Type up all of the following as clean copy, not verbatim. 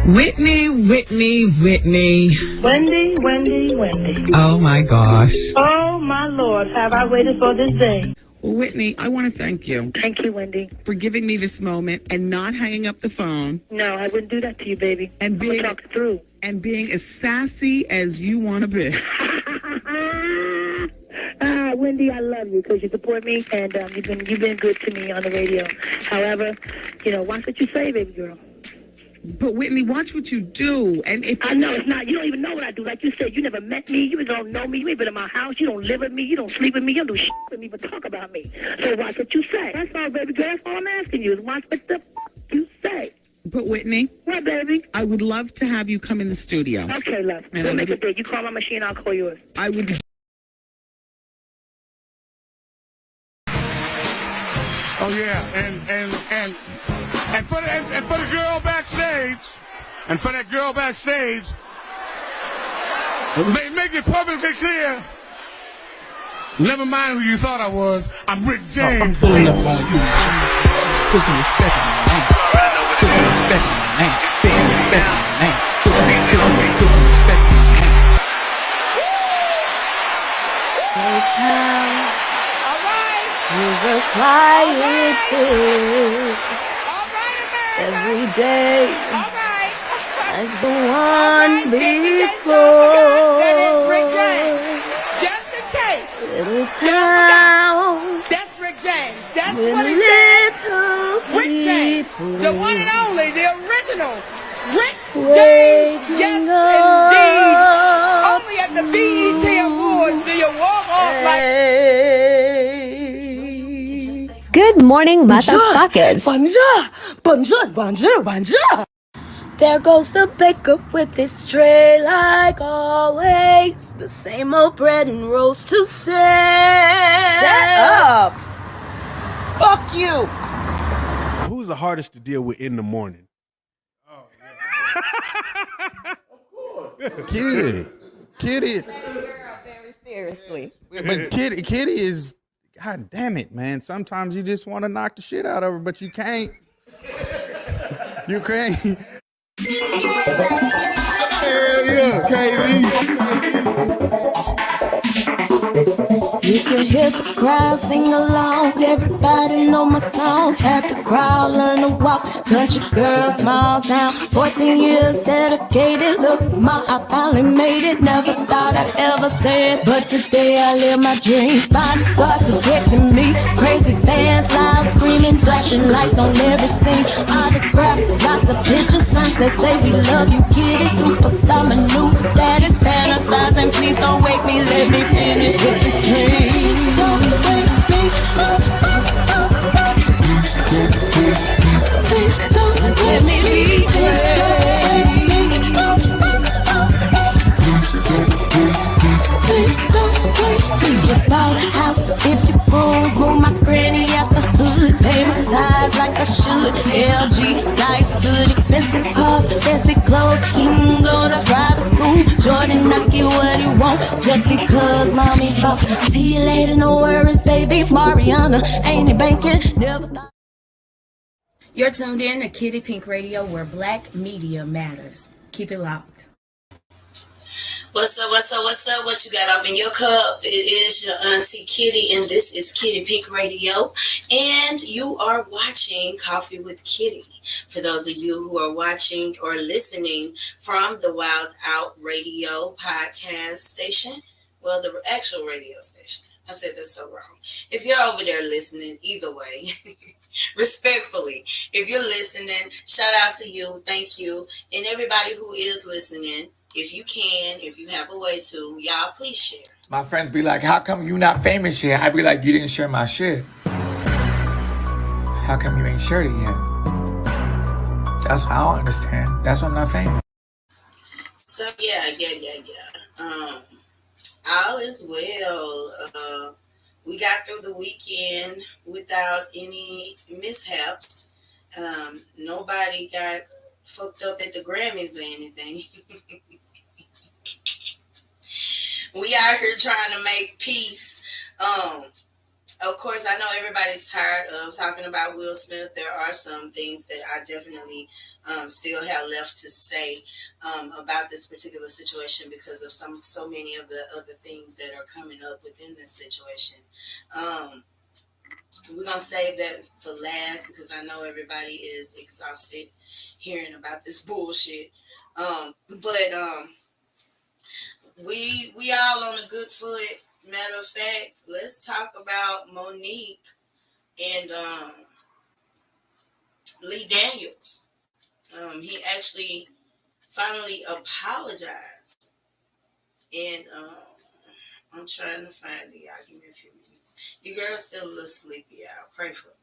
Whitney. Wendy. Oh, my gosh. Oh, my Lord, have I waited for this day. Well, Whitney, I want to thank you. Thank you, Wendy. For giving me this moment and not hanging up the phone. No, I wouldn't do that to you, baby. And we'll talk it through. And being as sassy as you want to be. Wendy, I love you because you support me, and you've been good to me on the radio. However, watch what you say, baby girl. But Whitney, watch what you do. And if I know it's not, you don't even know what I do. Like you said, you never met me, you don't know me, you ain't been in my house, you don't live with me, you don't sleep with me, you don't do shit with me, but talk about me. So watch what you say. That's all, baby girl. That's all I'm asking you is watch what the you say. But Whitney, what, baby? I would love to have you come in the studio. Okay, love. We'll make a date. You call my machine, I'll call yours. I would. Oh yeah, and for the girl backstage, and for that girl backstage, make it perfectly clear. Never mind who you thought I was. I'm Rick James. I'm pulling up on you. Put some respect on my name. Put some respect on my name. Put some respect on my name. Put some respect on my name. Town. Is a quiet thing. Every day, like the one before. Just in case. Little town. That's Rick James. That's with what he little said. Rick James, people. the one and only, the original Rick James. Waking Yes, up indeed. Only at the BET Awards do you walk off like. Good morning, motherfuckers. Bonjour. There goes the baker with his tray like always. The same old bread and rolls to sell. Shut up. Fuck you. Who's the hardest to deal with in the morning? Kiddy. Very seriously. But Kiddy is, God damn it, man. Sometimes you just want to knock the shit out of her, but you can't. You can't. Hell yeah, You can hear the crowd sing along. Everybody know my songs. Had the crowd learn to walk. Country girl, small town. 14 years dedicated. Look, I finally made it. Never thought I'd ever say it, but today I live my dreams. Bodyguards protecting me. Crazy fans loud screaming, flashing lights on every scene. Autographs, lots of pictures, signs that say we love you, Kiddy. Superstar, my new status, fantasizing. Please don't wake me. Let me finish with this dream. Please don't wake me up. Please don't let me be great. Please don't wake me. Just bought a house, 50 rooms, move my granny out the hood, pay my tithes like I should. LG, life good, expensive cars, fancy clothes, he can go to private school. Jordan, I get what he want, just because mommy's boss. See you later, no worries, baby. Mariana, ain't it banking? Never thought. You're tuned in to Kiddy Pink Radio, where black media matters. Keep it locked. What's up? What you got off in your cup? It is your auntie Kiddy, and this is Kiddy Pink Radio, and you are watching Koffee with Kiddy. For those of you who are watching or listening from the Wild Out Radio podcast station, well, the actual radio station. I said that so wrong. If you're over there listening, either way, respectfully, if you're listening, shout out to you, thank you, and everybody who is listening. If you can, if you have a way to, y'all please share. My friends be like, how come you not famous yet? I be like, you didn't share my shit. How come you ain't shared it yet? That's what I don't understand. That's why I'm not famous. So yeah. All is well. We got through the weekend without any mishaps. Nobody got fucked up at the Grammys or anything. We out here trying to make peace Of course, I know everybody's tired of talking about Will Smith. There are some things that I definitely still have left to say about this particular situation because of so many of the other things that are coming up within this situation. We're gonna save that for last because I know everybody is exhausted hearing about this bullshit. But we all on a good foot. Matter of fact, let's talk about Monique and Lee Daniels. He actually finally apologized, and I'm trying to find it. Y'all give me a few minutes. You girls still a little sleepy, y'all. Pray for me.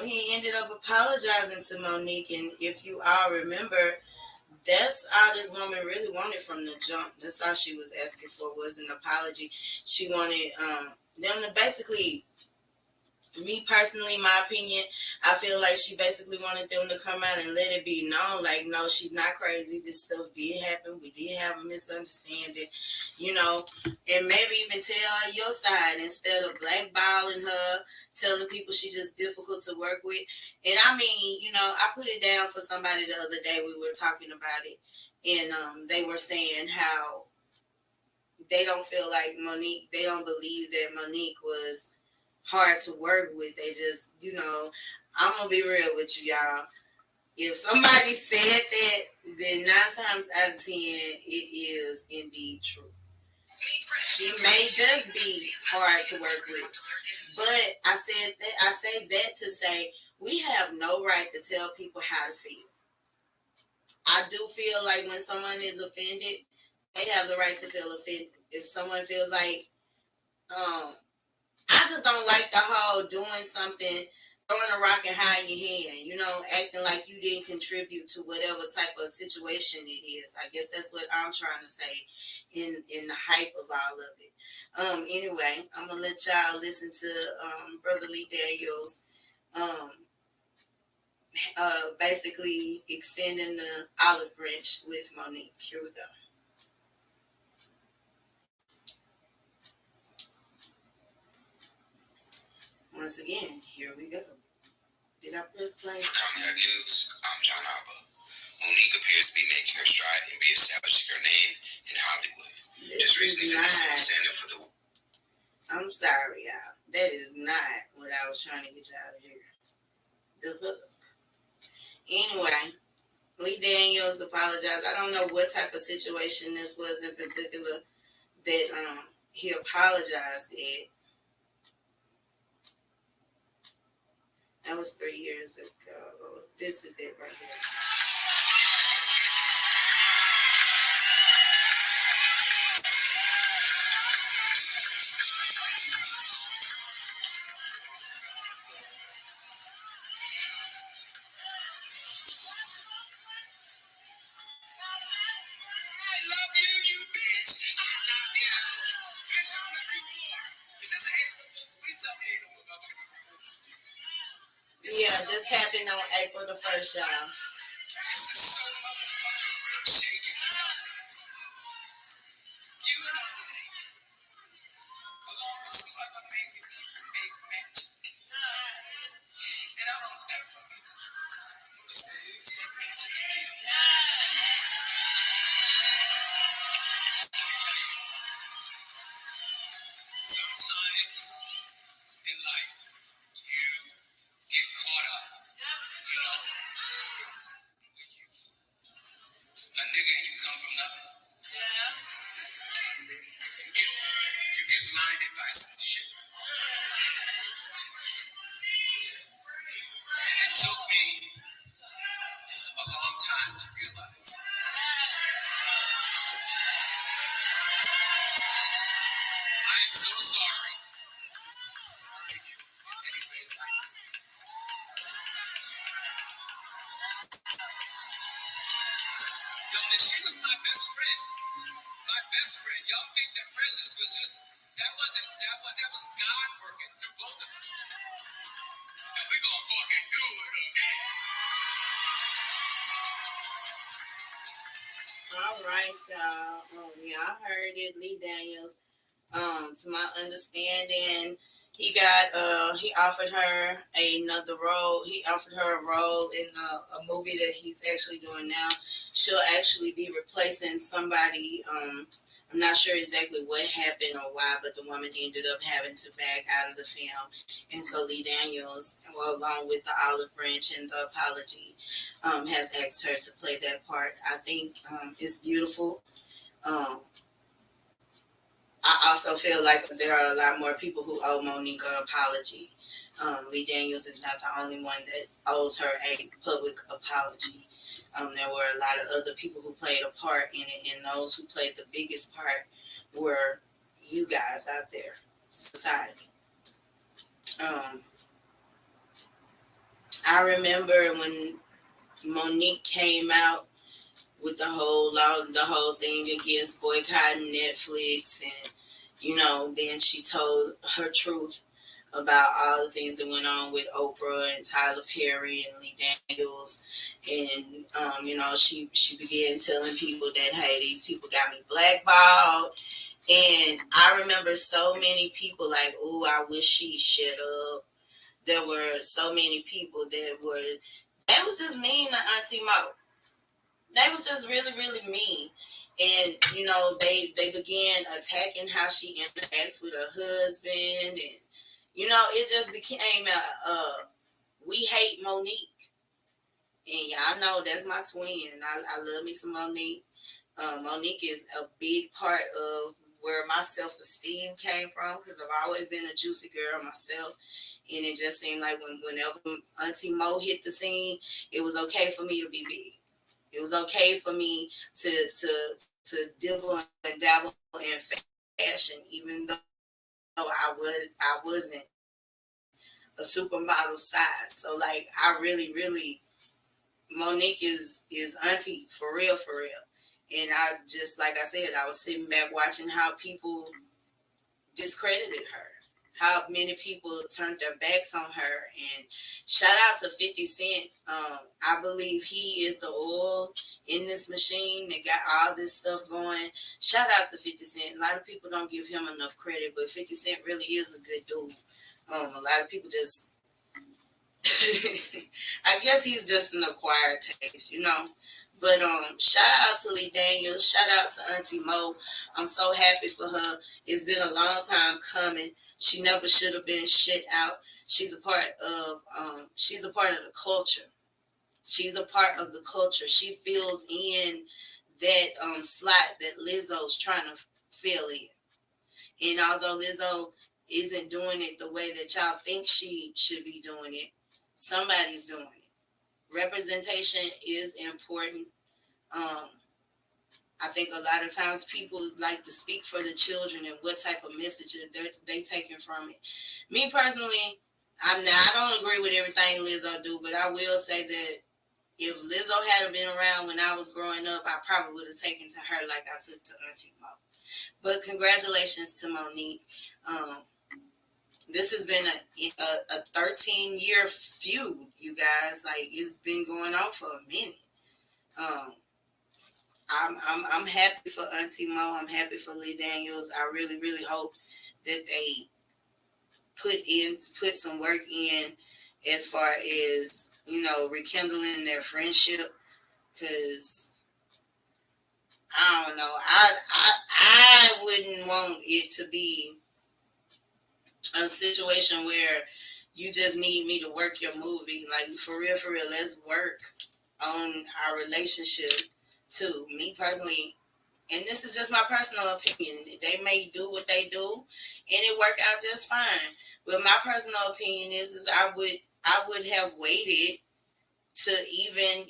He ended up apologizing to Monique, and if you all remember, that's all this woman really wanted from the jump. That's all she was asking for was an apology. She wanted them to basically, me personally, my opinion, I feel like she basically wanted them to come out and let it be known, like, no, she's not crazy. This stuff did happen. We did have a misunderstanding, and maybe even tell her your side instead of blackballing her, telling people she's just difficult to work with. And I mean, I put it down for somebody the other day. We were talking about it, and they were saying how they don't feel like Monique, they don't believe that Monique was hard to work with. They just, I'm gonna be real with you, y'all. If somebody said that, then 9 times out of 10, it is indeed true. She may just be hard to work with, but I say that to say we have no right to tell people how to feel. I do feel like when someone is offended, they have the right to feel offended. If someone feels like, I just don't like the whole doing something, throwing a rock and hiding your hand, acting like you didn't contribute to whatever type of situation it is. I guess that's what I'm trying to say in the hype of all of it. Anyway, I'm going to let y'all listen to Brother Lee Daniels basically extending the olive branch with Monique. Here we go. Once again, here we go. Did I press play? For Combat News, I'm John Alba. Monique appears to be making her stride and reestablishing her name in Hollywood. Just recently standing for the... I'm sorry, y'all. That is not what I was trying to get y'all to hear. The hook. Anyway, Lee Daniels apologized. I don't know what type of situation this was in particular that he apologized at. That was 3 years ago. This is it right here. Yeah, this happened on April the 1st, y'all. Sometimes in life, you get caught up, a nigga, you come from nothing. You get blinded by some shit. And it took me a long time to realize I am so sorry. She was my best friend. My best friend. Y'all think that Precious was just that was God working through both of us. And we gonna fucking do it again. All right, y'all. Y'all heard it. Lee Daniels To my understanding, he offered her another role. He offered her a role in a movie that he's actually doing now. She'll actually be replacing somebody. I'm not sure exactly what happened or why, but the woman ended up having to back out of the film. And so Lee Daniels, well, along with the olive branch and the apology, has asked her to play that part. I think it's beautiful. Um, I also feel like there are a lot more people who owe Monique an apology. Lee Daniels is not the only one that owes her a public apology. There were a lot of other people who played a part in it, and those who played the biggest part were you guys out there, society. Um, I remember when Monique came out with the whole thing against boycotting Netflix, and then she told her truth about all the things that went on with Oprah and Tyler Perry and Lee Daniels, and she began telling people that, hey, these people got me blackballed. And I remember so many people like, oh, I wish she'd shut up. There were so many people that was just mean to Auntie Mo. They was just really, really mean. And, they began attacking how she interacts with her husband. And, it just became we hate Monique. And y'all know that's my twin. I love me some Monique. Monique is a big part of where my self-esteem came from, because I've always been a juicy girl myself. And it just seemed like whenever Auntie Mo hit the scene, it was okay for me to be big. It was okay for me to dibble and dabble in fashion, even though I wasn't a supermodel size. So like, I really, really, Monique is Auntie for real, for real. And I just, like I said, I was sitting back watching how people discredited her, how many people turned their backs on her. And shout out to 50 Cent. I believe he is the oil in this machine that got all this stuff going. Shout out to 50 Cent. A lot of people don't give him enough credit, but 50 Cent really is a good dude. A lot of people just, I guess he's just an acquired taste, But shout out to Lee Daniels. Shout out to Auntie Mo. I'm so happy for her. It's been a long time coming. She never should have been shit out. She's a part of the culture. She's a part of the culture. She fills in that slot that Lizzo's trying to fill in. And although Lizzo isn't doing it the way that y'all think she should be doing it, somebody's doing it. Representation is important. I think a lot of times people like to speak for the children and what type of message they taking from it. Me personally, I don't agree with everything Lizzo do, but I will say that if Lizzo hadn't been around when I was growing up, I probably would have taken to her like I took to Auntie Mo. But congratulations to Monique. This has been a 13-year feud, you guys. Like, it's been going on for a minute. I'm happy for Auntie Mo. I'm happy for Lee Daniels. I really, really hope that they put some work in as far as, rekindling their friendship. Because I don't know. I wouldn't want it to be a situation where you just need me to work your movie. Like, for real, let's work on our relationship too. Me personally, and this is just my personal opinion, they may do what they do and it work out just fine. But my personal opinion is I would have waited to even,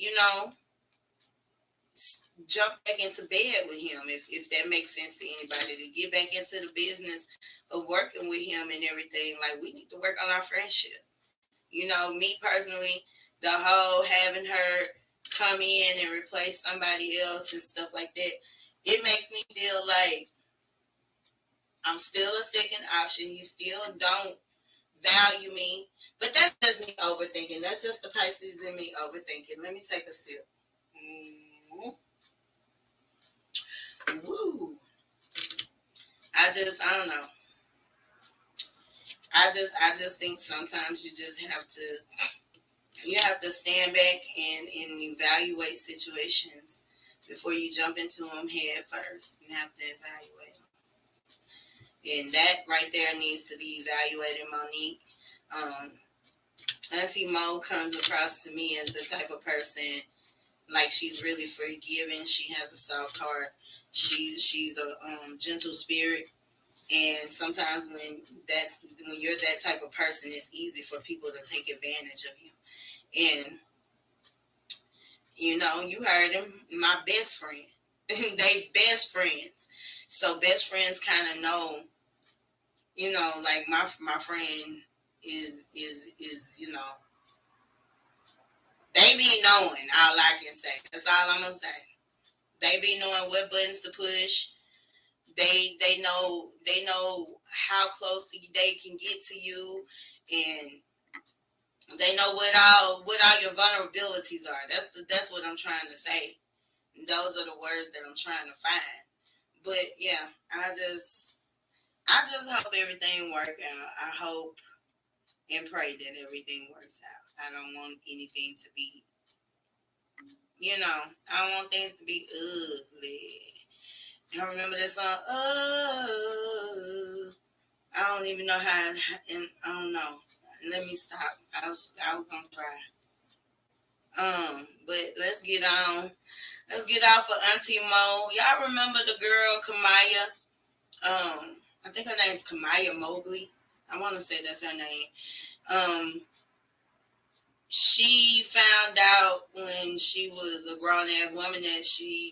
jump back into bed with him, if that makes sense to anybody, to get back into the business of working with him and everything. Like, we need to work on our friendship. Me personally, the whole having her come in and replace somebody else and stuff like that, it makes me feel like I'm still a second option. You still don't value me. But that's just me overthinking. That's just the Pisces in me overthinking. Let me take a sip. Woo. I I don't know. I just think sometimes you have to stand back and evaluate situations before you jump into them head first. You have to evaluate them. And that right there needs to be evaluated, Monique. Auntie Mo comes across to me as the type of person, like, she's really forgiving. She has a soft heart. She's a gentle spirit. And sometimes when you're that type of person, it's easy for people to take advantage of you. And you know, you heard him, my best friend. They best friends. So best friends kind of know, you know, like my friend is you know, they be knowing, all I can say. That's all I'm gonna say. They be knowing what buttons to push. They know how close they can get to you, and they know what all your vulnerabilities are. That's what I'm trying to say. Those are the words that I'm trying to find. But yeah, I just hope everything work out. I hope and pray that everything works out. I don't want anything to be, you know, I don't want things to be ugly. I remember that song, I don't even know how, and I don't know. Let me stop. I was gonna try. But let's get on. Let's get out for Auntie Mo. Y'all remember the girl Kamaya? I think her name's Kamaya Mobley. I want to say that's her name. She found out when she was a grown ass woman that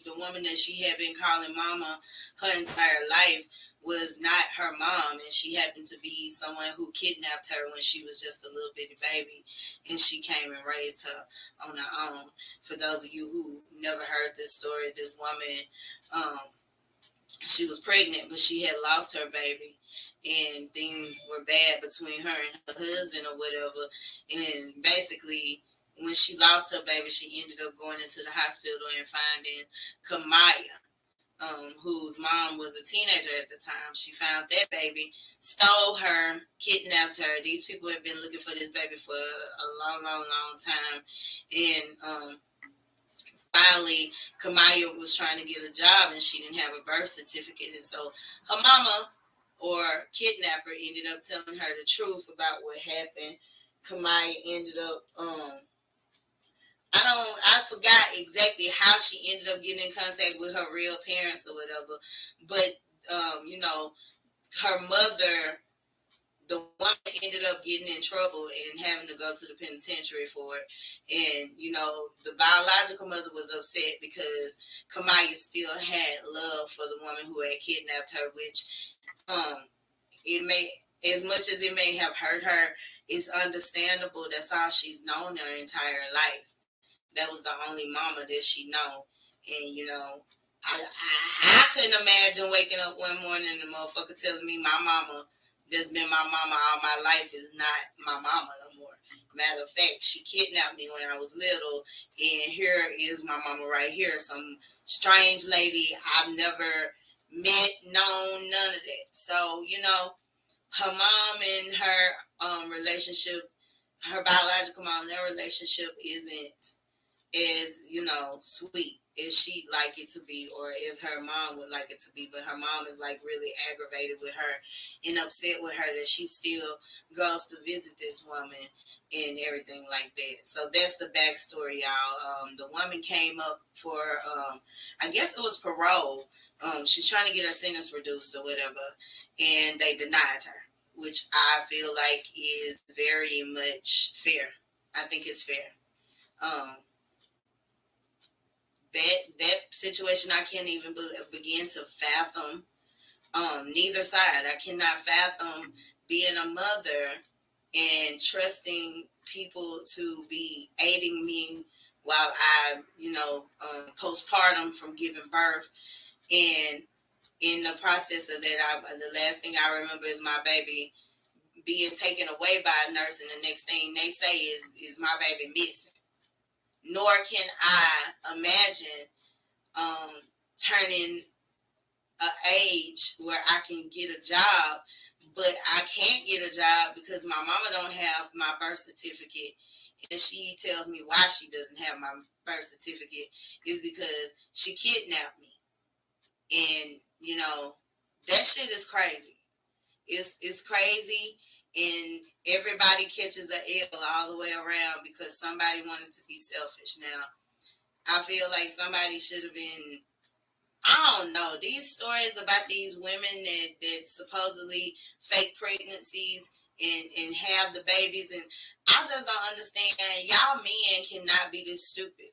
the woman that she had been calling mama her entire life was not her mom, and she happened to be someone who kidnapped her when she was just a little bitty baby, and she came and raised her on her own. For those of you who never heard this story, this woman, she was pregnant, but she had lost her baby, and things were bad between her and her husband or whatever. And basically, when she lost her baby, she ended up going into the hospital and finding Kamaya, whose mom was a teenager at the time. She found that baby, stole her, kidnapped her. These people had been looking for this baby for a long time. And finally, Kamaya was trying to get a job, and she didn't have a birth certificate. And so her mama or kidnapper ended up telling her the truth about what happened. Kamaya ended up, I forgot exactly how she ended up getting in contact with her real parents or whatever. But, you know, her mother, the woman ended up getting in trouble and having to go to the penitentiary for it. And, you know, the biological mother was upset because Kamaya still had love for the woman who had kidnapped her, which it may, as much as it may have hurt her, it's understandable. That's all she's known her entire life. That was the only mama that she know. And, you know, I couldn't imagine waking up one morning and the motherfucker telling me my mama that's been my mama all my life is not my mama no more. Matter of fact, she kidnapped me when I was little, and here is my mama right here. Some strange lady I've never met, known, none of that. So, you know, her mom and her relationship, her biological mom, their relationship isn't as, you know, sweet as she'd like it to be, or as her mom would like it to be. But her mom is like really aggravated with her and upset with her that she still goes to visit this woman and everything like that. So that's the backstory, y'all. The woman came up for, I guess it was parole. She's trying to get her sentence reduced or whatever, and they denied her, which I feel like is very much fair. I think it's fair. That situation, I can't even begin to fathom neither side. I cannot fathom being a mother and trusting people to be aiding me while I, you know, postpartum from giving birth. And in the process of that, the last thing I remember is my baby being taken away by a nurse, and the next thing they say is my baby missing. Nor can I imagine turning a age where I can get a job, but I can't get a job because my mama don't have my birth certificate, and she tells me why she doesn't have my birth certificate is because she kidnapped me. And you know, that shit is crazy. It's crazy, and everybody catches a L all the way around because somebody wanted to be selfish. Now, I feel like somebody should have been, I don't know, these stories about these women that supposedly fake pregnancies and have the babies, and I just don't understand. Y'all men cannot be this stupid.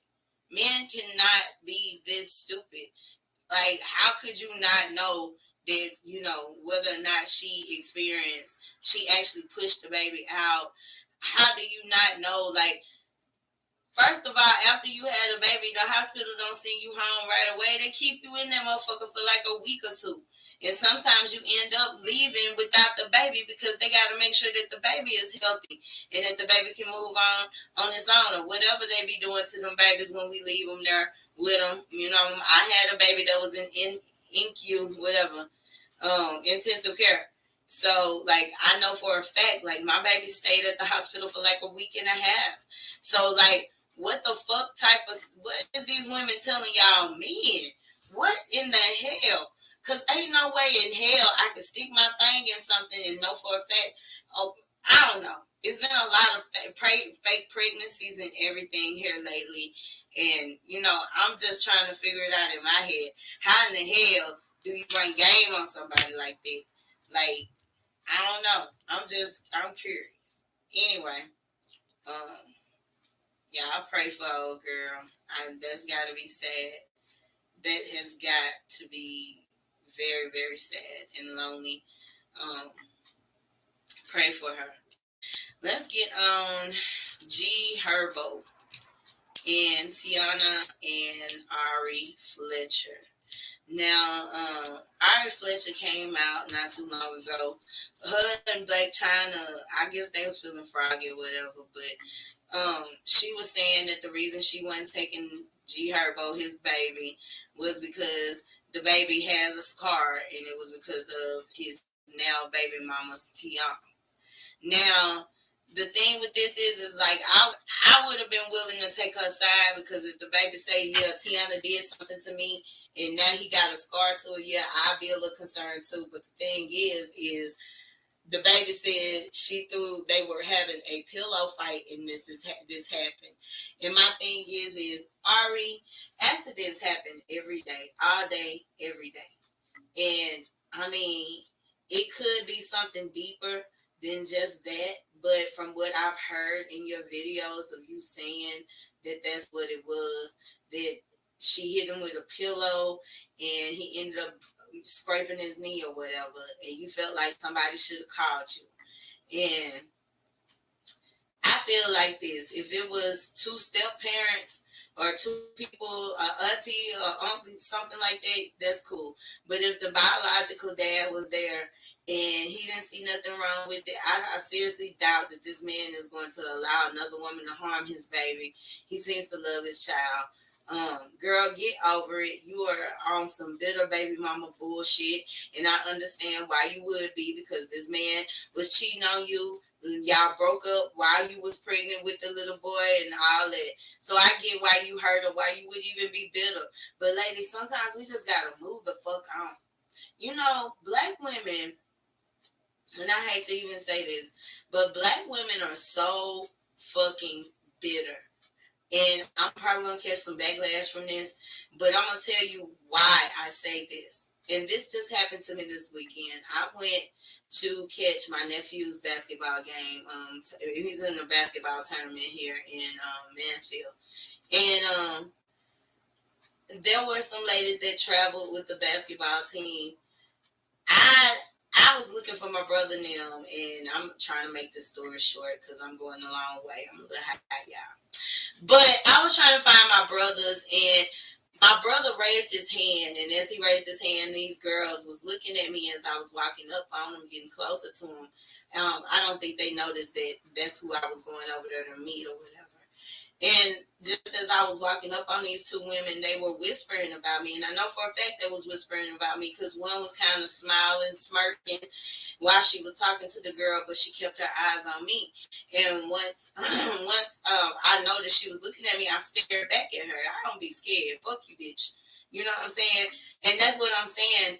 Men cannot be this stupid. Like, how could you not know that, you know, whether or not she actually pushed the baby out? How do you not know? Like, first of all, after you had a baby, the hospital don't send you home right away. They keep you in that motherfucker for like a week or two. And sometimes you end up leaving without the baby because they got to make sure that the baby is healthy and that the baby can move on its own, or whatever they be doing to them babies when we leave them there with them. You know, I had a baby that was in INCU, whatever, intensive care. So, like, I know for a fact, like, my baby stayed at the hospital for like a week and a half. So, like, what the fuck type of, what is these women telling y'all men? What in the hell? Because ain't no way in hell I could stick my thing in something and know for a fact, oh, I don't know. It's been a lot of fake pregnancies and everything here lately. And, you know, I'm just trying to figure it out in my head. How in the hell do you bring game on somebody like that? Like, I don't know. I'm curious. Anyway, yeah, I pray for our old girl. That's got to be sad. That has got to be very, very sad and lonely. Pray for her. Let's get on G Herbo and Tiana and Ari Fletcher. Now, Ari Fletcher came out not too long ago. Her and Black China, I guess they was feeling froggy or whatever, but she was saying that the reason she wasn't taking G Herbo, his baby, was because the baby has a scar, and it was because of his now baby mama's Tiana. Now, the thing with this is like I would have been willing to take her side, because if the baby say, yeah, Tiana did something to me and now he got a scar to it, yeah, I'd be a little concerned too. But the thing is the baby said they were having a pillow fight and this happened. And my thing is Ari, accidents happen every day, all day, every day. And I mean, it could be something deeper than just that. But from what I've heard in your videos of you saying that that's what it was, that she hit him with a pillow and he ended up scraping his knee or whatever, and you felt like somebody should have called you. And I feel like this: if it was two step parents or two people, auntie or uncle, something like that, that's cool. But if the biological dad was there and he didn't see nothing wrong with it, I seriously doubt that this man is going to allow another woman to harm his baby. He seems to love his child. Girl, get over it. You are on some bitter baby mama bullshit, and I understand why you would be, because this man was cheating on you. Y'all broke up while you was pregnant with the little boy and all that. So I get why you hurt or why you would even be bitter. But ladies, sometimes we just gotta move the fuck on. You know, black women, and I hate to even say this, but black women are so fucking bitter. And I'm probably going to catch some backlash from this, but I'm going to tell you why I say this. And this just happened to me this weekend. I went to catch my nephew's basketball game. He's in a basketball tournament here in Mansfield. And there were some ladies that traveled with the basketball team. I was looking for my brother now, and I'm trying to make this story short because I'm going a long way. I'm a little high, y'all. But I was trying to find my brothers, and my brother raised his hand, and as he raised his hand, these girls was looking at me as I was walking up on them, getting closer to them. I don't think they noticed that that's who I was going over there to meet or whatever. And just as I was walking up on these two women, they were whispering about me. And I know for a fact they was whispering about me because one was kind of smiling, smirking while she was talking to the girl, but she kept her eyes on me. And once I noticed she was looking at me, I stared back at her. I don't be scared. Fuck you, bitch. You know what I'm saying? And that's what I'm saying.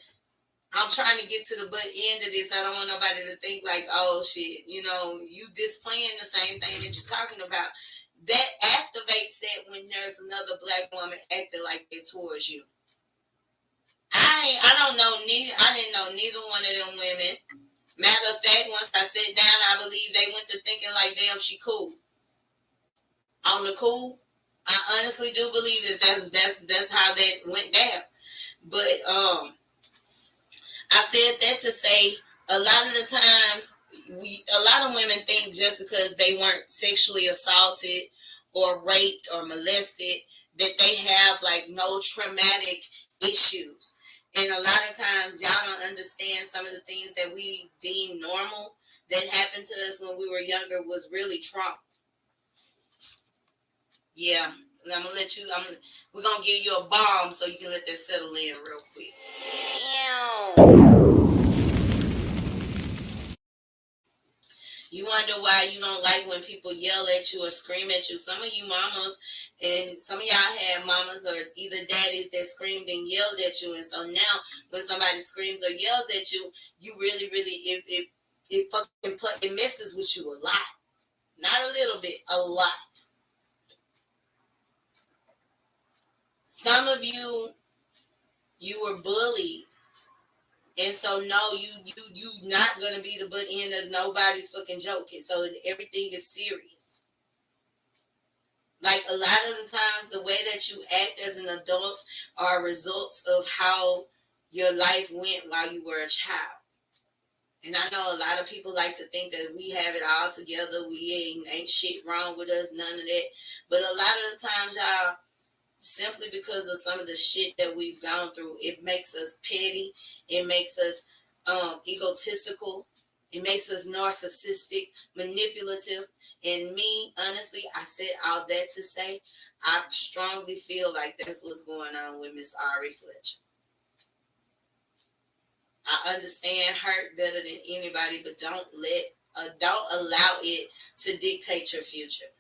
I'm trying to get to the butt end of this. I don't want nobody to think like, oh, shit, you know, you displaying the same thing that you're talking about. That activates that when there's another black woman acting like that towards you. I don't know, I didn't know neither one of them women. Matter of fact, once I sat down, I believe they went to thinking like, damn, she cool. On the cool, I honestly do believe that's how that went down. But I said that to say a lot of the times a lot of women think just because they weren't sexually assaulted or raped or molested that they have like no traumatic issues. And a lot of times y'all don't understand some of the things that we deem normal that happened to us when we were younger was really trauma. Yeah. And I'm gonna let you we're gonna give you a bomb so you can let that settle in real quick. You wonder why you don't like when people yell at you or scream at you. Some of you mamas and some of y'all had mamas or either daddies that screamed and yelled at you. And so now when somebody screams or yells at you, you really, it messes with you a lot. Not a little bit, a lot. Some of you were bullied. And so no, you not gonna be the butt end of nobody's fucking joke. And so everything is serious. Like a lot of the times, the way that you act as an adult are results of how your life went while you were a child. And I know a lot of people like to think that we have it all together. We ain't shit wrong with us, none of that. But a lot of the times, y'all, simply because of some of the shit that we've gone through, it makes us petty. It makes us egotistical. It makes us narcissistic, manipulative. And me, honestly, I said all that to say, I strongly feel like that's what's going on with Miss Ari Fletcher. I understand hurt better than anybody, but don't allow it to dictate your future.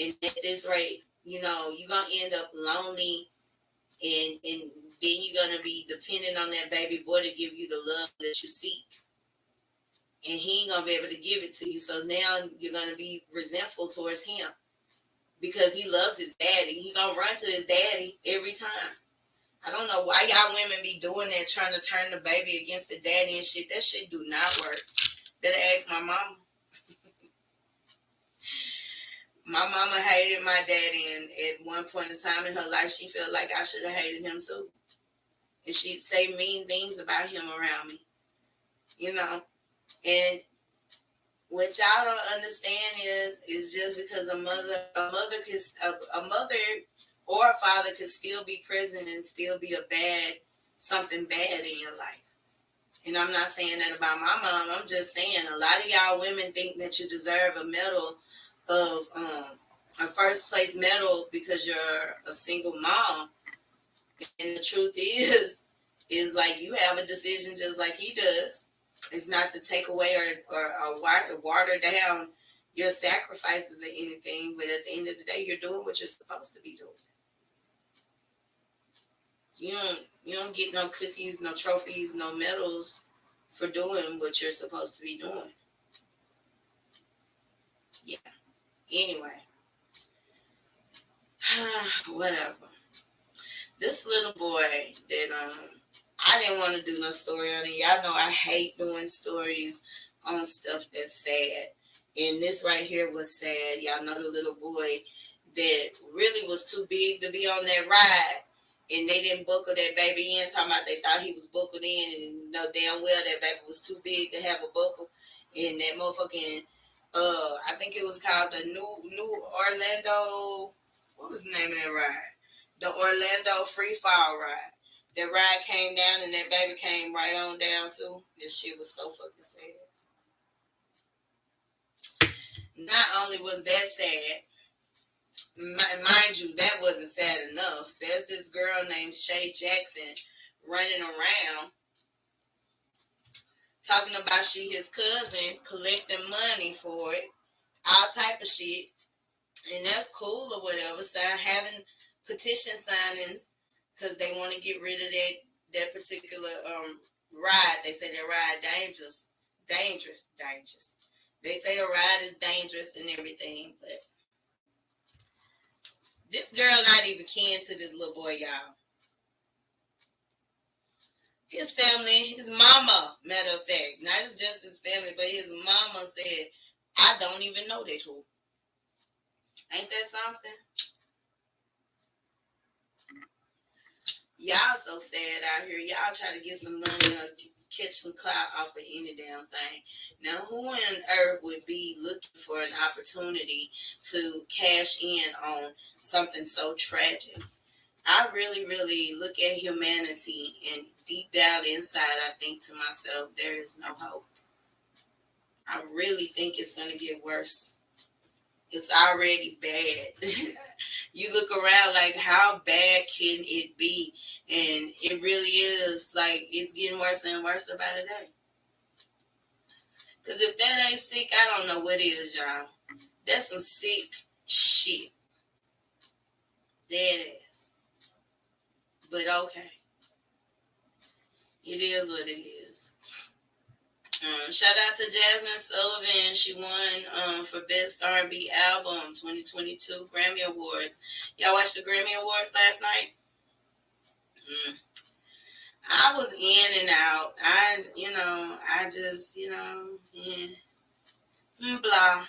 And at this rate, you know, you're going to end up lonely and then you're going to be dependent on that baby boy to give you the love that you seek. And he ain't going to be able to give it to you. So now you're going to be resentful towards him because he loves his daddy. He going to run to his daddy every time. I don't know why y'all women be doing that, trying to turn the baby against the daddy and shit. That shit do not work. Better ask my mama. My mama hated my daddy, and at one point in time in her life, she felt like I should have hated him too. And she'd say mean things about him around me, you know. And what y'all don't understand is just because a mother or a father could still be present and still be something bad in your life. And I'm not saying that about my mom. I'm just saying a lot of y'all women think that you deserve a medal of a first place medal because you're a single mom. And the truth is like you have a decision just like he does. It's not to take away or water down your sacrifices or anything, but at the end of the day, you're doing what you're supposed to be doing. You don't get no cookies, no trophies, no medals for doing what you're supposed to be doing. Yeah. Anyway. Whatever. This little boy that I didn't want to do no story on it. Y'all know I hate doing stories on stuff that's sad. And this right here was sad. Y'all know the little boy that really was too big to be on that ride. And they didn't buckle that baby in, talking about they thought he was buckled in and know damn well that baby was too big to have a buckle. And that motherfucking, I think it was called the New Orlando, what was the name of that ride? The Orlando Free Fall ride. That ride came down and that baby came right on down too. This shit was so fucking sad. Not only was that sad, Mind you, that wasn't sad enough. There's this girl named Shay Jackson running around talking about she his cousin collecting money for it, all type of shit, and that's cool or whatever. So having petition signings because they want to get rid of that particular ride. They say that ride dangerous. They say the ride is dangerous and everything, but this girl not even kin to this little boy, y'all. His family, his mama, matter of fact, not just his family, but his mama said, I don't even know that who. Ain't that something? Y'all so sad out here. Y'all try to get some money or catch some clout off of any damn thing. Now, who on earth would be looking for an opportunity to cash in on something so tragic? I really, really look at humanity, and deep down inside, I think to myself, there is no hope. I really think it's going to get worse. It's already bad. You look around like, how bad can it be? And it really is like it's getting worse and worse by the day. Because if that ain't sick, I don't know what is, y'all. That's some sick shit. Dead ass. But okay. It is what it is. Shout out to Jasmine Sullivan. She won for Best R&B Album 2022 Grammy Awards. Y'all watched the Grammy Awards last night? I was in and out. I just, blah.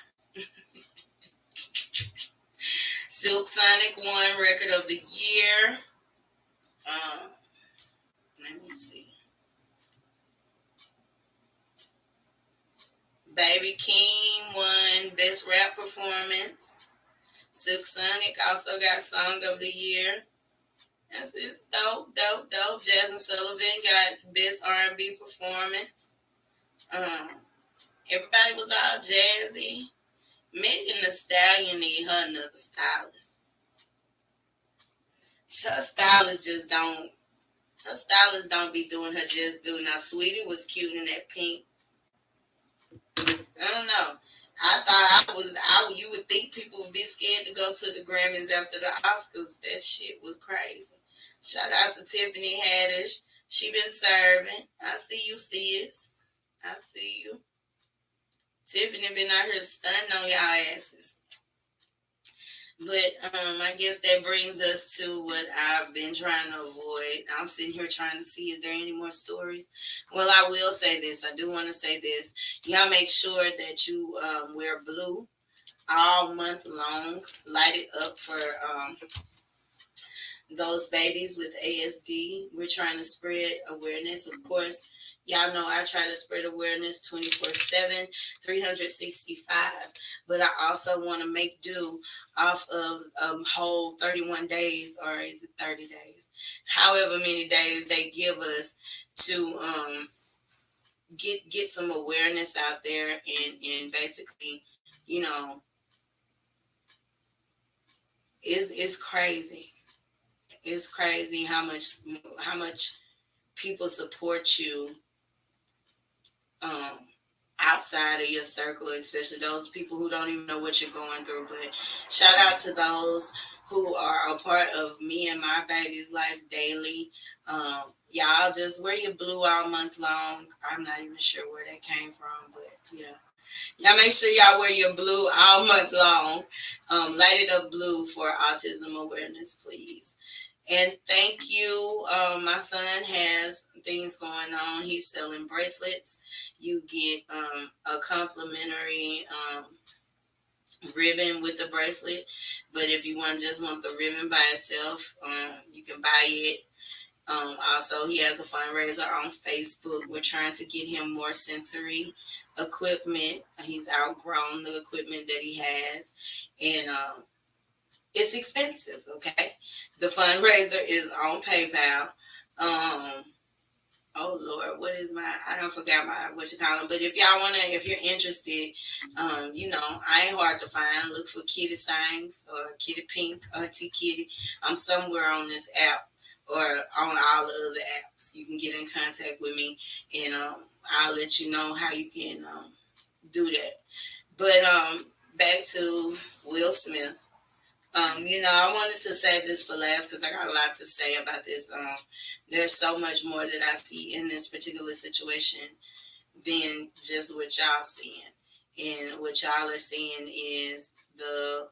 Silk Sonic won Record of the Year. Let me see. Baby King won Best Rap Performance. Silk Sonic also got Song of the Year. It's dope. Jasmine Sullivan got Best R&B Performance. Everybody was all jazzy. Megan Thee Stallion need her another stylist. Her stylist don't be doing her just do. Now, Sweetie was cute in that pink. I don't know. I thought you would think people would be scared to go to the Grammys after the Oscars. That shit was crazy. Shout out to Tiffany Haddish. She been serving. I see you, sis. I see you. Tiffany been out here stunning on y'all asses. But I guess that brings us to what I've been trying to avoid. I'm sitting here trying to see, is there any more stories? Well, I will say this. I do want to say this. Y'all make sure that you wear blue all month long. Light it up for those babies with ASD. We're trying to spread awareness, of course. Y'all know I try to spread awareness 24/7, 365. But I also want to make do off of whole 31 days, or is it 30 days? However many days they give us to get some awareness out there and basically, it's crazy. It's crazy how much people support you outside of your circle, especially those people who don't even know what you're going through. But shout out to those who are a part of me and my baby's life daily. Y'all just wear your blue all month long. I'm not even sure where that came from, but yeah. Y'all make sure y'all wear your blue all month long. Light it up blue for autism awareness, please. And thank you. My son has things going on. He's selling bracelets. You get a complimentary ribbon with the bracelet. But if you just want the ribbon by itself, you can buy it. Also, he has a fundraiser on Facebook. We're trying to get him more sensory equipment. He's outgrown the equipment that he has. And it's expensive, okay? The fundraiser is on PayPal. oh Lord, what is I don't forget what you call them. But if y'all if you're interested, I ain't hard to find. Look for Kiddy Sings or Kiddy Pink, Auntie Kiddy. I'm somewhere on this app or on all the other apps. You can get in contact with me, and I'll let you know how you can do that. But back to Will Smith. I wanted to save this for last because I got a lot to say about this. There's so much more that I see in this particular situation than just what y'all seeing. And what y'all are seeing is the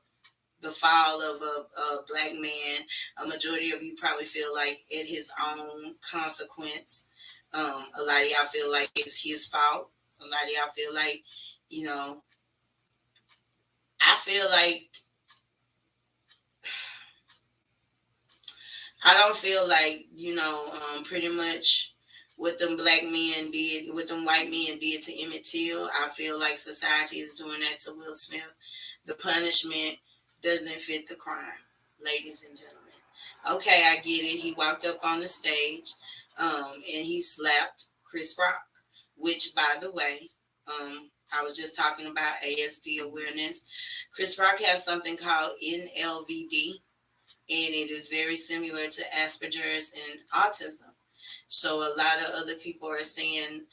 fall of a black man. A majority of you probably feel like at his own consequence. A lot of y'all feel like it's his fault. A lot of y'all feel like, I feel like I don't feel like, pretty much what them black men did, what them white men did to Emmett Till. I feel like society is doing that to Will Smith. The punishment doesn't fit the crime, ladies and gentlemen. Okay, I get it. He walked up on the stage and he slapped Chris Rock, which, by the way, I was just talking about ASD awareness. Chris Rock has something called NLVD. And it is very similar to Asperger's and autism. So a lot of other people are saying,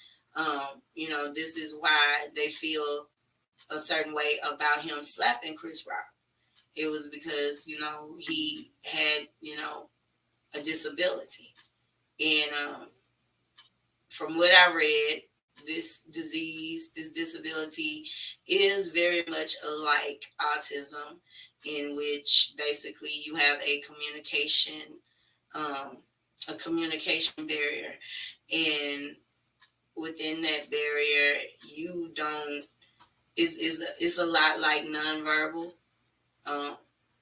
this is why they feel a certain way about him slapping Chris Rock. It was because, he had, a disability. And from what I read, this disease, this disability is very much like autism, in which basically you have a communication barrier, and within that barrier, you don't. It's a lot like nonverbal.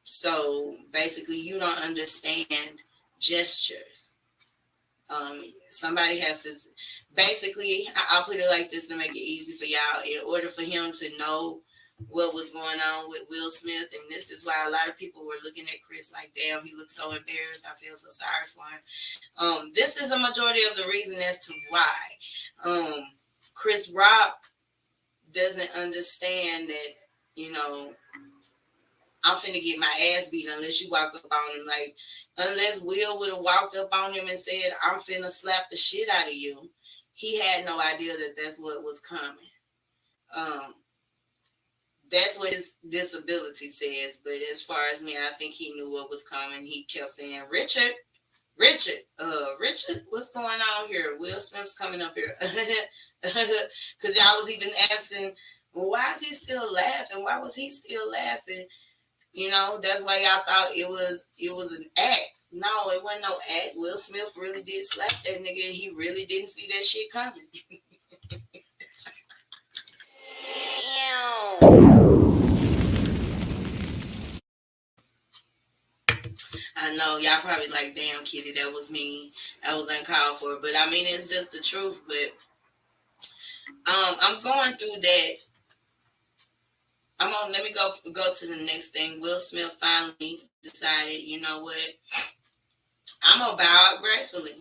So basically, you don't understand gestures. Somebody has to. Basically, I'll put it like this to make it easy for y'all. In order for him to know what was going on with Will Smith, and this is why a lot of people were looking at Chris like, damn, he looks so embarrassed. I feel so sorry for him. This is a majority of the reason as to why Chris Rock doesn't understand that, I'm finna get my ass beat unless you walk up on him. Like, unless Will would have walked up on him and said, I'm finna slap the shit out of you, he had no idea that that's what was coming. That's what his disability says. But as far as me, I think he knew what was coming. He kept saying, Richard, what's going on here? Will Smith's coming up here. Because y'all was even asking, well, why is he still laughing? Why was he still laughing? That's why y'all thought it was an act. No, it wasn't no act. Will Smith really did slap that nigga, and he really didn't see that shit coming. I know y'all probably like, damn, Kitty, that was mean. That was uncalled for. But I mean, it's just the truth. But I'm going through that. Let me go to the next thing. Will Smith finally decided, you know what? I'm gonna bow out gracefully.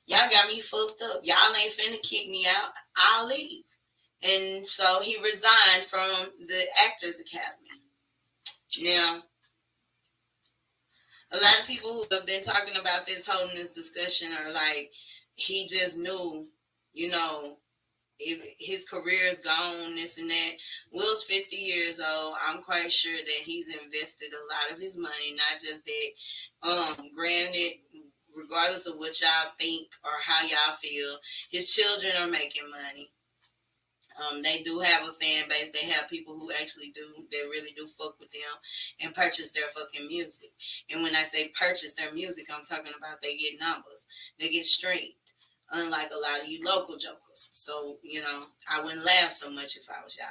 Y'all got me fucked up. Y'all ain't finna kick me out. I'll leave. And so he resigned from the Actors Academy. Now, a lot of people who have been talking about this, holding this discussion, are like, he just knew, if his career is gone, this and that. Will's 50 years old. I'm quite sure that he's invested a lot of his money, not just that. Granted, regardless of what y'all think or how y'all feel, his children are making money. They do have a fan base. They have people who actually really do fuck with them and purchase their fucking music. And when I say purchase their music, I'm talking about they get numbers. They get streamed. Unlike a lot of you local jokers. So, I wouldn't laugh so much if I was y'all.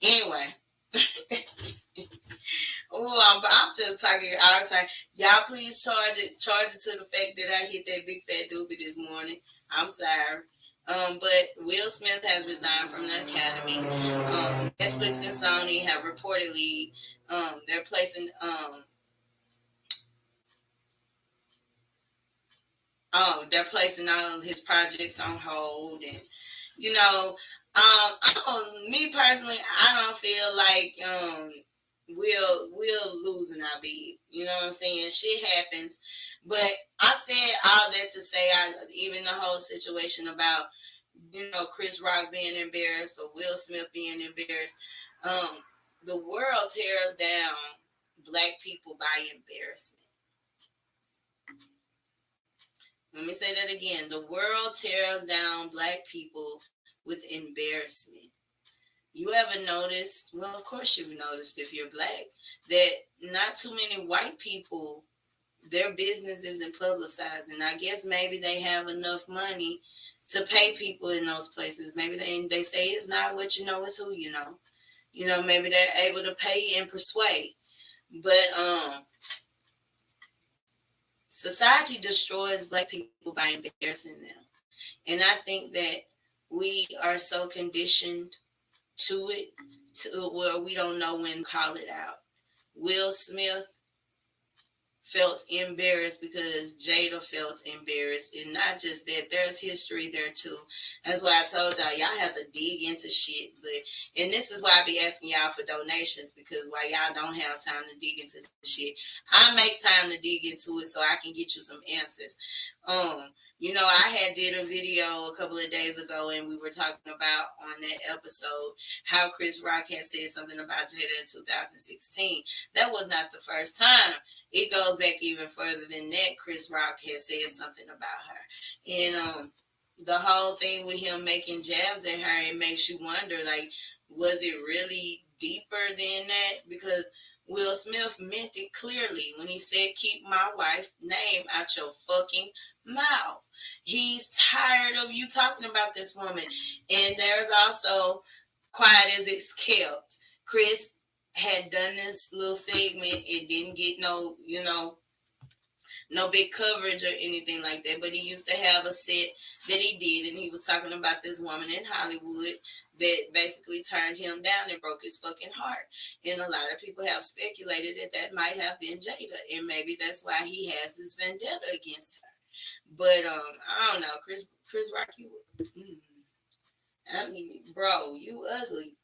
Anyway. I'm just talking all the time. Y'all please charge it to the fact that I hit that big fat doobie this morning. I'm sorry. But Will Smith has resigned from the Academy. Netflix and Sony have reportedly, they're placing, they're placing all his projects on hold, and me personally, I don't feel like we'll losing our bid. You know what I'm saying? Shit happens, but I said all that to say, even the whole situation about Chris Rock being embarrassed or Will Smith being embarrassed. The world tears down black people by embarrassment. Let me say that again. The world tears down black people with embarrassment. You ever noticed, well, of course you've noticed if you're black, that not too many white people, their business isn't publicized. And I guess maybe they have enough money to pay people in those places. Maybe they say it's not what you know, it's who you know. Maybe they're able to pay and persuade. But society destroys black people by embarrassing them. And I think that we are so conditioned to it, to where we don't know when to call it out. Will Smith felt embarrassed because Jada felt embarrassed. And not just that, there's history there too. That's why I told y'all have to dig into shit. And this is why I be asking y'all for donations, because while y'all don't have time to dig into the shit, I make time to dig into it so I can get you some answers. I had did a video a couple of days ago, and we were talking about on that episode how Chris Rock had said something about Jada in 2016. That was not the first time. It goes back even further than that. Chris Rock has said something about her. And the whole thing with him making jabs at her, it makes you wonder, like, was it really deeper than that? Because Will Smith meant it clearly when he said, keep my wife's name out your fucking mouth. He's tired of you talking about this woman. And there's also Quiet as It's Kept. Chris had done this little segment. It didn't get no big coverage or anything like that, but he used to have a set that he did, and he was talking about this woman in Hollywood that basically turned him down and broke his fucking heart. And a lot of people have speculated that might have been Jada, and maybe that's why he has this vendetta against her. But I don't know, Chris Rock, bro, you ugly.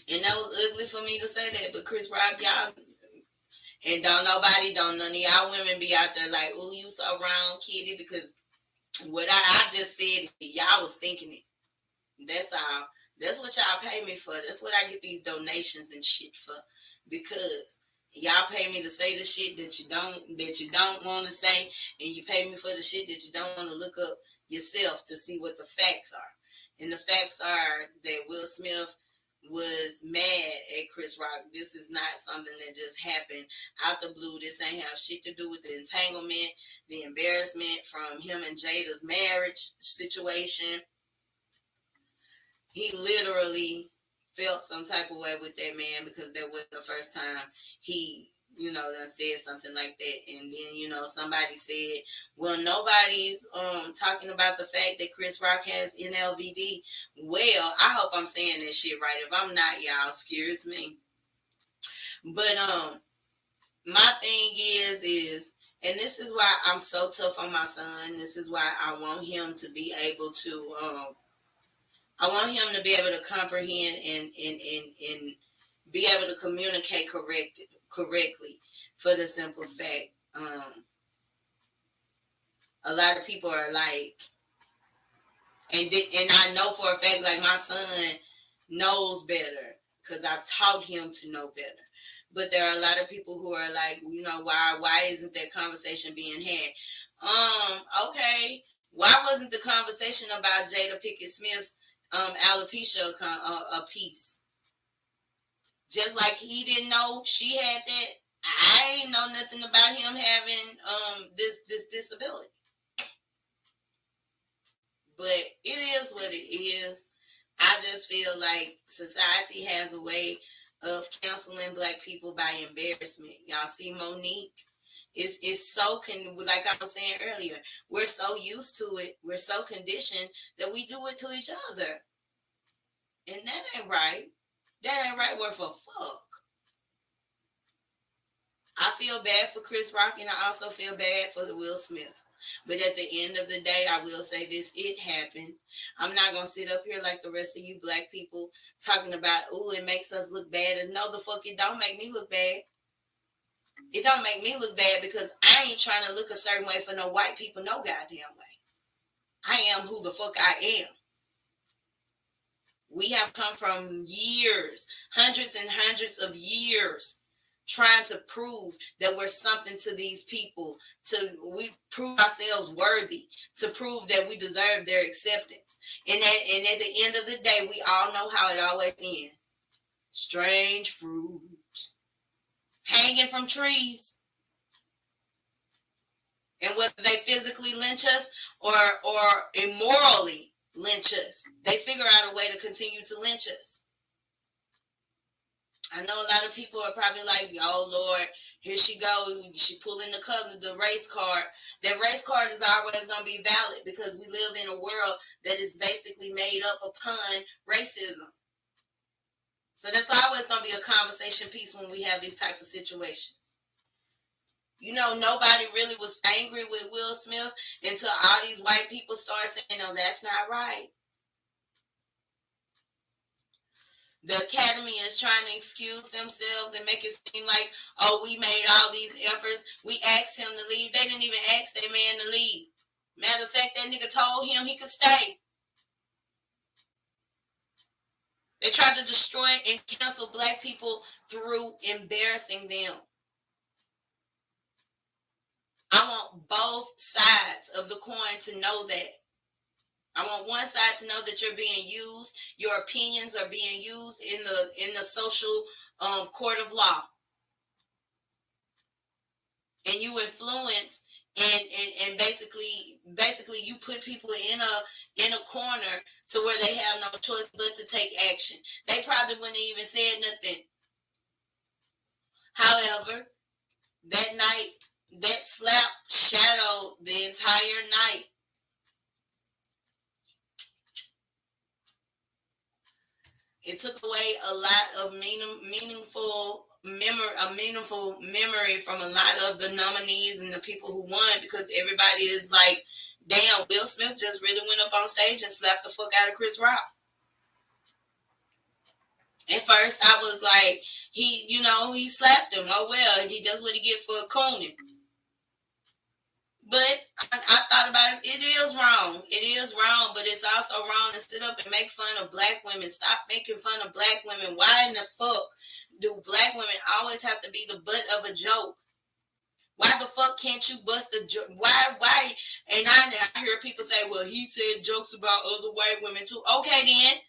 And that was ugly for me to say that, but Chris Rock, y'all, and don't none of y'all women be out there like, oh, you so wrong, Kiddy, because what I just said, y'all was thinking it. That's all. That's what y'all pay me for. That's what I get these donations and shit for, because y'all pay me to say the shit that you don't want to say, and you pay me for the shit that you don't want to look up yourself to see what the facts are. And the facts are that Will Smith was mad at Chris Rock. This is not something that just happened out the blue. This ain't have shit to do with the entanglement, the embarrassment from him and Jada's marriage situation. He literally felt some type of way with that man, because that wasn't the first time he, done said something like that. And then, somebody said, well, nobody's talking about the fact that Chris Rock has NLVD. Well, I hope I'm saying that shit right. If I'm not, y'all, excuse me. But my thing is, and this is why I'm so tough on my son. This is why I want him to be able to I want him to be able to comprehend and be able to communicate correctly, for the simple fact, a lot of people are like, and I know for a fact, like, my son knows better because I've taught him to know better. But there are a lot of people who are like, why isn't that conversation being had? Okay, why wasn't the conversation about Jada Pinkett Smith's alopecia a piece? Just like he didn't know she had that, I ain't know nothing about him having this disability. But it is what it is. I just feel like society has a way of canceling black people by embarrassment. Y'all see Monique? It's so like I was saying earlier, we're so used to it, we're so conditioned that we do it to each other. And that ain't right. That ain't right worth a fuck. I feel bad for Chris Rock, and I also feel bad for Will Smith. But at the end of the day, I will say this, it happened. I'm not going to sit up here like the rest of you black people talking about, oh, it makes us look bad. And no, the fuck, it don't make me look bad. It don't make me look bad because I ain't trying to look a certain way for no white people no goddamn way. I am who the fuck I am. We have come from years, hundreds and hundreds of years, trying to prove that we're something to these people, we prove ourselves worthy, to prove that we deserve their acceptance. And at the end of the day, we all know how it always ends. Strange fruit hanging from trees. And whether they physically lynch us or immorally lynch us, they figure out a way to continue to lynch us. I know a lot of people are probably like, oh, Lord, here she goes. She pulling the race card. That race card is always going to be valid because we live in a world that is basically made up upon racism. So that's always going to be a conversation piece when we have these type of situations. You know, nobody really was angry with Will Smith until all these white people start saying, no, that's not right. The Academy is trying to excuse themselves and make it seem like, oh, we made all these efforts. We asked him to leave. They didn't even ask that man to leave. Matter of fact, that nigga told him he could stay. They tried to destroy and cancel black people through embarrassing them. I want both sides of the coin to know that. I want one side to know that you're being used. Your opinions are being used in the social court of law, and you influence and basically you put people in a corner to where they have no choice but to take action. They probably wouldn't even said nothing. However, that night, that slap shadowed the entire night. It took away a lot of meaningful memory from a lot of the nominees and the people who won, because everybody is like, damn, Will Smith just really went up on stage and slapped the fuck out of Chris Rock. At first, I was like, he slapped him. Oh, well, he does what he get for cooning. But I thought about it. It is wrong. It is wrong, but it's also wrong to sit up and make fun of black women. Stop making fun of black women. Why in the fuck do black women always have to be the butt of a joke? Why the fuck can't you bust a joke? Why? And I hear people say, well, he said jokes about other white women too. Okay, then.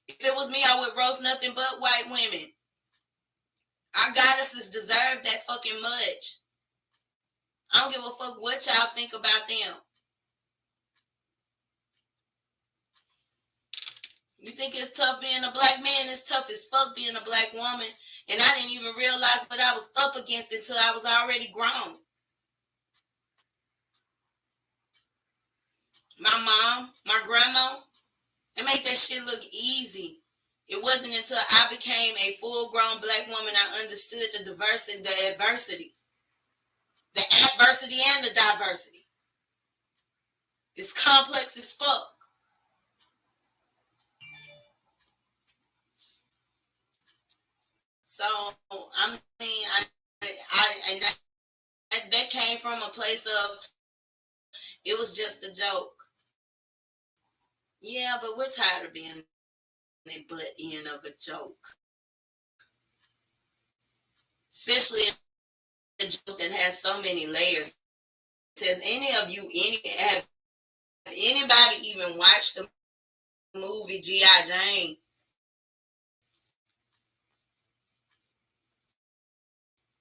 If it was me, I would roast nothing but white women. Our goddesses deserve that fucking much. I don't give a fuck what y'all think about them. You think it's tough being a black man? It's tough as fuck being a black woman. And I didn't even realize what I was up against until I was already grown. My mom, my grandma, they made that shit look easy. It wasn't until I became a full-grown black woman I understood the diversity, the adversity. The adversity and the diversity. It's complex as fuck. So, I mean, that came from a place of, it was just a joke. Yeah, but we're tired of being the butt end of a joke. Especially a joke that has so many layers. Has anybody even watched the movie G.I. Jane?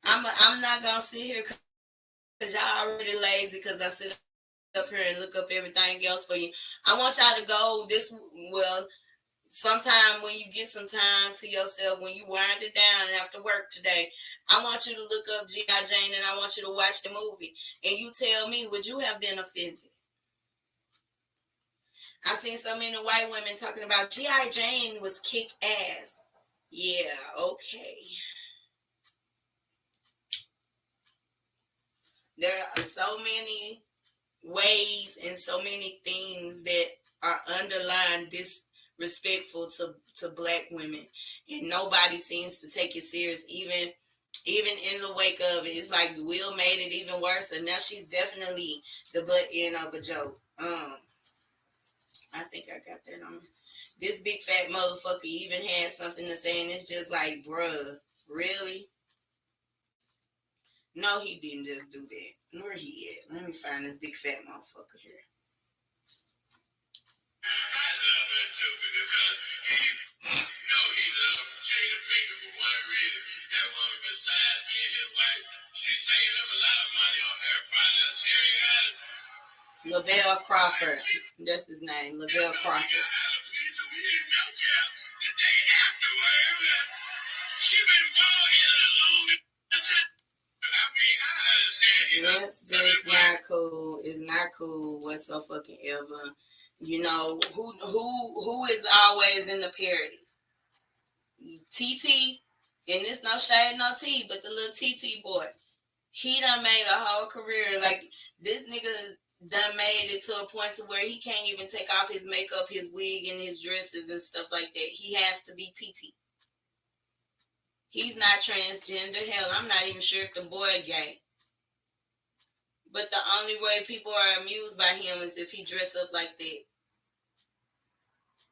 I'm not gonna sit here because y'all already lazy because I sit up here and look up everything else for you. I want y'all to go sometime when you get some time to yourself, when you wind it down after work today, I want you to look up G.I. Jane and I want you to watch the movie. And you tell me, would you have been offended? I've seen so many white women talking about G.I. Jane was kick ass. Yeah, okay. There are so many ways and so many things that are underlying disrespectful to black women, and nobody seems to take it serious. Even in the wake of it, it's like Will made it even worse, and now she's definitely the butt end of a joke. I think I got that on. This big fat motherfucker even had something to say, and it's just like, bruh, really? No, he didn't just do that. Where he at? Let me find this big fat motherfucker here. I love her too because he loved Jada Pinkett for one reason. That woman, besides being his wife, she saved him a lot of money on her products. Lavelle Crawford. That's his name, Lavelle Crawford. The day afterward, she been bald-headed a long time. I mean, I understand. That's just not cool. It's not cool whatsoever. You know, who is always in the parodies? TT, and it's no shade, no tea, but the little TT boy, he done made a whole career. Like, this nigga done made it to a point to where he can't even take off his makeup, his wig, and his dresses and stuff like that. He has to be TT. He's not transgender. Hell, I'm not even sure if the boy gay. But the only way people are amused by him is if he dress up like that.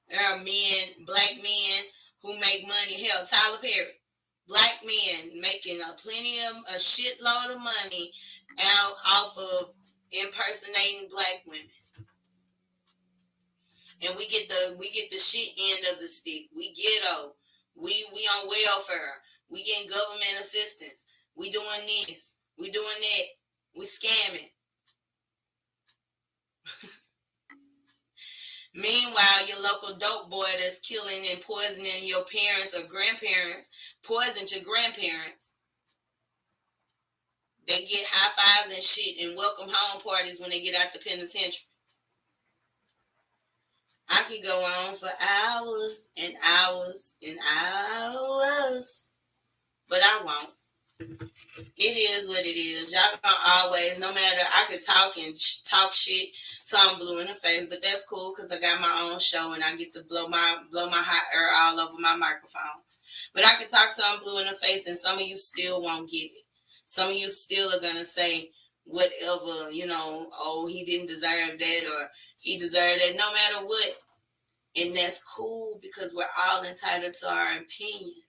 There are men, black men, who make money. Hell, Tyler Perry. Black men making a shitload of money out off of impersonating black women. And we get the shit end of the stick. We ghetto. We on welfare. We getting government assistance. We doing this. We doing that. We scamming. Meanwhile, your local dope boy that's killing and poisoning your parents or grandparents, poisoned your grandparents. They get high fives and shit and welcome home parties when they get out the penitentiary. I could go on for hours and hours and hours, but I won't. It is what it is. Y'all gonna always, no matter, I could talk talk shit till I'm blue in the face, but that's cool because I got my own show and I get to blow my hot air all over my microphone. But I could talk till I'm blue in the face, and some of you still won't get it. Some of you still are gonna say whatever, you know, oh, he didn't deserve that or he deserved that, no matter what. And that's cool because we're all entitled to our opinion.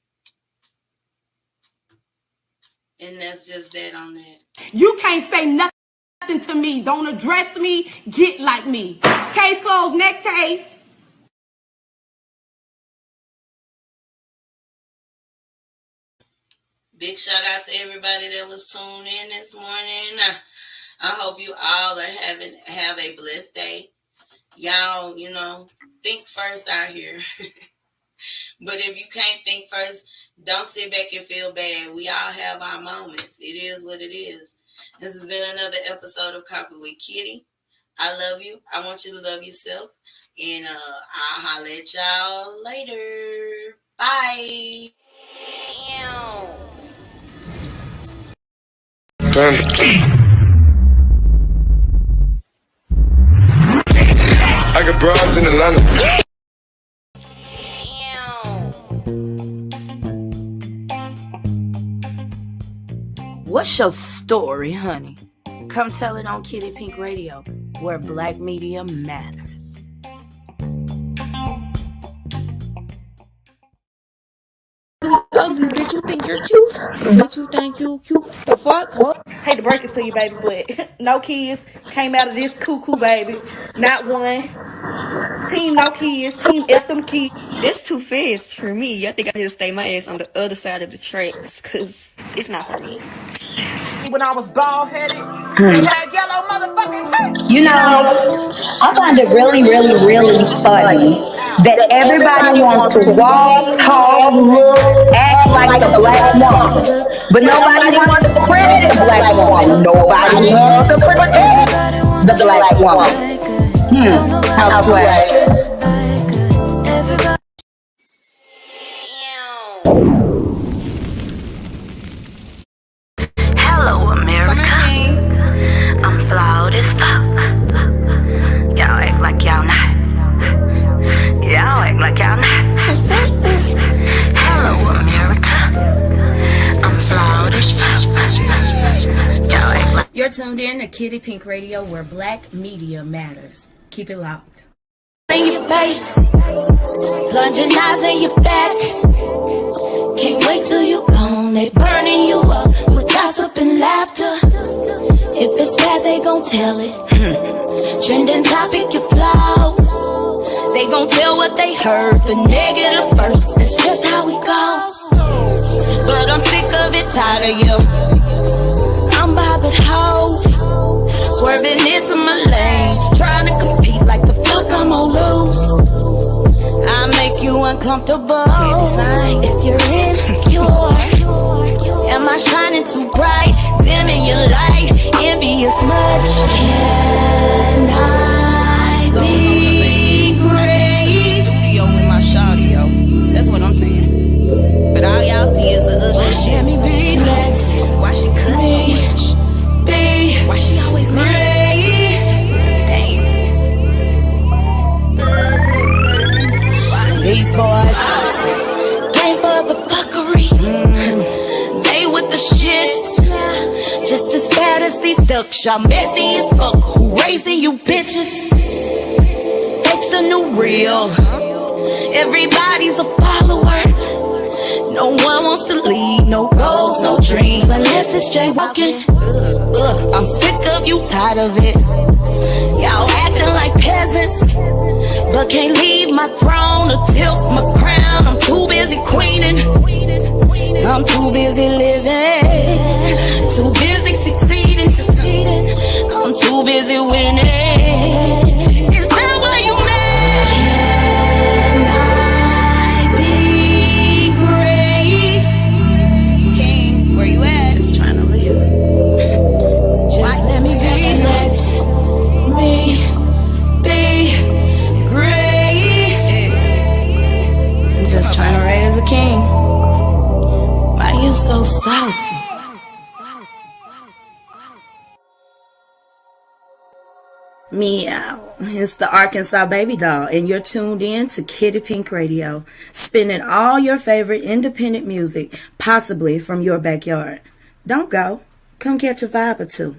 And that's just that on that. You can't say nothing to me. Don't address me. Get like me. Case closed. Next case. Big shout out to everybody that was tuned in this morning. I hope you all have a blessed day. Y'all, you know, think first out here. But if you can't think first, don't sit back and feel bad. We all have our moments. It is what it is. This has been another episode of Coffee with Kitty. I love you. I want you to love yourself. And I'll holler at y'all later. Bye. I got broads in Atlanta. What's your story, honey? Come tell it on Kiddy Pink Radio, where black media matters. Did you think you're cute? Did you think you cute? The fuck? What? Hate to break it to you, baby, but no kids came out of this cuckoo, baby. Not one. Team no kids. Team F them kids. This too fast for me. I think I need to stay my ass on the other side of the tracks, cause it's not for me. When I was bald-headed, they had yellow motherfucking teeth. You know, I find it really, really, really funny that everybody wants to walk, talk, look, act like the black woman, but nobody wants to credit the black woman. Nobody wants to protect the black woman. How swag. Hello, America. You're tuned in to Kiddy Pink Radio, where black media matters. Keep it locked. In your face, plunging eyes in your back. Can't wait till you gone. They burning you up with gossip and laughter. If it's bad, they gon' tell it. Trending topic, your flaws. They gon' tell what they heard. The negative first. It's just how it goes. But I'm sick of it, tired of you. I'm bothered hoes, swerving into my lane, trying to compete like the fuck I'm gon' lose. I make you uncomfortable if you're insecure. Am I shining too bright, dimming your light, envious much? Can I be great? Studio with my shawty, yo. That's what I'm saying. But all y'all see is the ugly shit. Let me be that. Why she cuss so much? Why she always great? Damn. These boys came for the fuckery. They with the shits, just as bad as these ducks. Y'all messy as fuck. Who raising you bitches? It's a new real. Everybody's a follower. No one wants to lead, no goals, no dreams, unless it's jaywalking. I'm sick of you, tired of it. Y'all acting like peasants, but can't leave my throne or tilt my crown. I'm too busy queening. I'm too busy living, too busy succeeding. I'm too busy winning. Is that why you mad? Where you at? Just trying to live. Just let me be. Let me be great. I'm just trying to raise a king. Why you so salty? Meow. It's the Arkansas Baby Doll, and you're tuned in to Kiddy Pink Radio, spinning all your favorite independent music, possibly from your backyard. Don't go. Come catch a vibe or two.